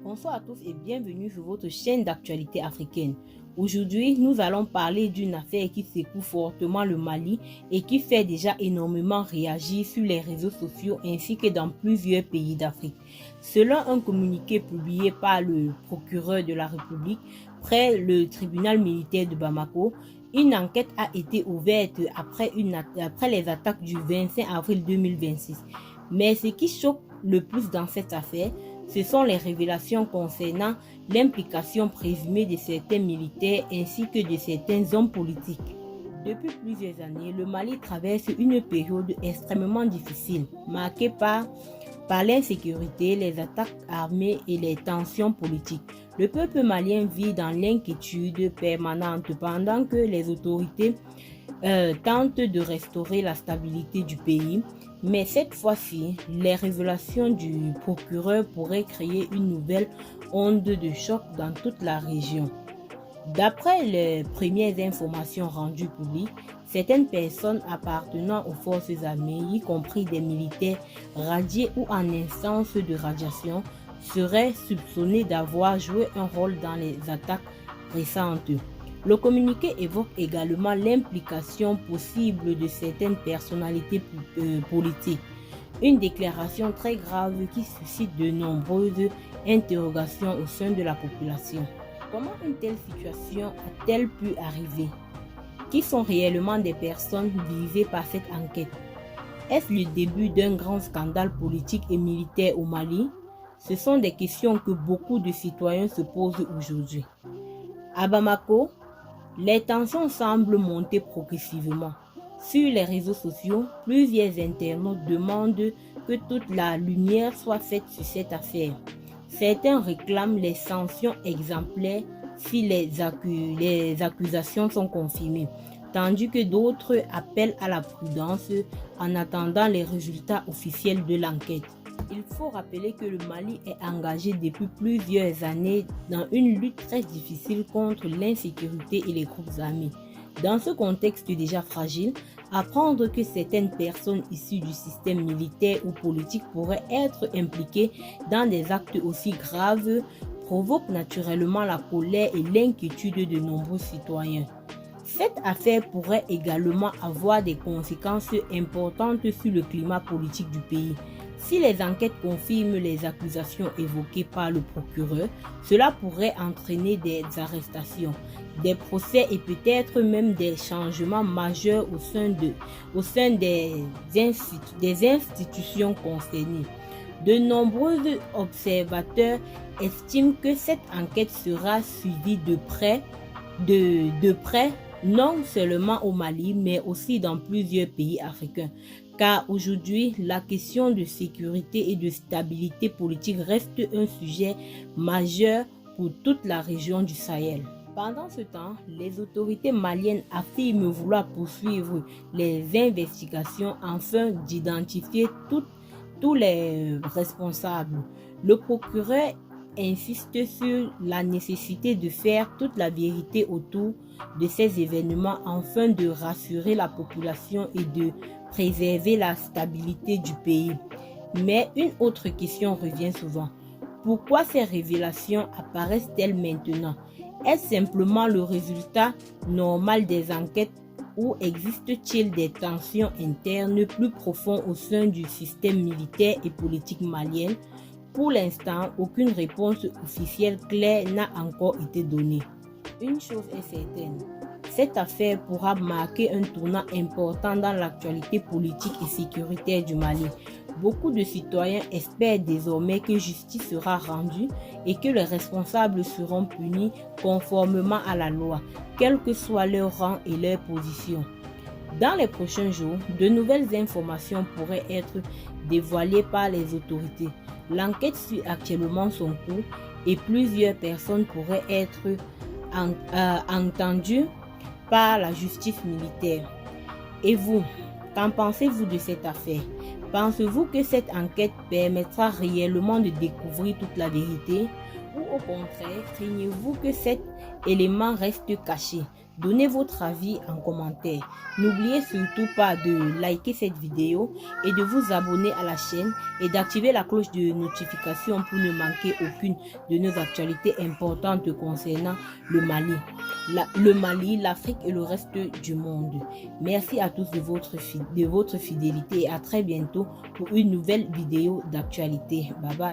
Bonsoir à tous et bienvenue sur votre chaîne d'actualité africaine. Aujourd'hui, nous allons parler d'une affaire qui secoue fortement le Mali et qui fait déjà énormément réagir sur les réseaux sociaux ainsi que dans plusieurs pays d'Afrique. Selon un communiqué publié par le procureur de la République près le tribunal militaire de Bamako, une enquête a été ouverte après les attaques du 25 avril 2026. Mais ce qui choque le plus dans cette affaire, ce sont les révélations concernant l'implication présumée de certains militaires ainsi que de certains hommes politiques. Depuis plusieurs années, le Mali traverse une période extrêmement difficile, marquée par l'insécurité, les attaques armées et les tensions politiques. Le peuple malien vit dans l'inquiétude permanente pendant que les autorités tentent de restaurer la stabilité du pays. Mais cette fois-ci, les révélations du procureur pourraient créer une nouvelle onde de choc dans toute la région. D'après les premières informations rendues publiques, certaines personnes appartenant aux forces armées, y compris des militaires radiés ou en instance de radiation, seraient soupçonnées d'avoir joué un rôle dans les attaques récentes. Le communiqué évoque également l'implication possible de certaines personnalités politiques. Une déclaration très grave qui suscite de nombreuses interrogations au sein de la population. Comment une telle situation a-t-elle pu arriver? Qui sont réellement des personnes visées par cette enquête? Est-ce le début d'un grand scandale politique et militaire au Mali? Ce sont des questions que beaucoup de citoyens se posent aujourd'hui. À Bamako, les tensions semblent monter progressivement. Sur les réseaux sociaux, plusieurs internautes demandent que toute la lumière soit faite sur cette affaire. Certains réclament les sanctions exemplaires si les accusations sont confirmées, tandis que d'autres appellent à la prudence en attendant les résultats officiels de l'enquête. Il faut rappeler que le Mali est engagé depuis plusieurs années dans une lutte très difficile contre l'insécurité et les groupes armés. Dans ce contexte déjà fragile, apprendre que certaines personnes issues du système militaire ou politique pourraient être impliquées dans des actes aussi graves provoque naturellement la colère et l'inquiétude de nombreux citoyens. Cette affaire pourrait également avoir des conséquences importantes sur le climat politique du pays. Si les enquêtes confirment les accusations évoquées par le procureur, cela pourrait entraîner des arrestations, des procès et peut-être même des changements majeurs au sein des institutions concernées. De nombreux observateurs estiment que cette enquête sera suivie de près, non seulement au Mali, mais aussi dans plusieurs pays africains. Car aujourd'hui, la question de sécurité et de stabilité politique reste un sujet majeur pour toute la région du Sahel. Pendant ce temps, les autorités maliennes affirment vouloir poursuivre les investigations afin d'identifier tous les responsables. Le procureur insiste sur la nécessité de faire toute la vérité autour de ces événements afin de rassurer la population et de préserver la stabilité du pays. Mais une autre question revient souvent. Pourquoi ces révélations apparaissent-elles maintenant? Est-ce simplement le résultat normal des enquêtes ou existe-t-il des tensions internes plus profondes au sein du système militaire et politique malien? Pour l'instant, aucune réponse officielle claire n'a encore été donnée. Une chose est certaine, cette affaire pourra marquer un tournant important dans l'actualité politique et sécuritaire du Mali. Beaucoup de citoyens espèrent désormais que justice sera rendue et que les responsables seront punis conformément à la loi, quel que soit leur rang et leur position. Dans les prochains jours, de nouvelles informations pourraient être dévoilées par les autorités. L'enquête suit actuellement son cours et plusieurs personnes pourraient être entendues par la justice militaire. Et vous, qu'en pensez-vous de cette affaire? Pensez-vous que cette enquête permettra réellement de découvrir toute la vérité? Ou au contraire, craignez-vous que cet élément reste caché? Donnez votre avis en commentaire. N'oubliez surtout pas de liker cette vidéo et de vous abonner à la chaîne et d'activer la cloche de notification pour ne manquer aucune de nos actualités importantes concernant le Mali, l'Afrique et le reste du monde. Merci à tous de votre fidélité et à très bientôt pour une nouvelle vidéo d'actualité. Bye bye.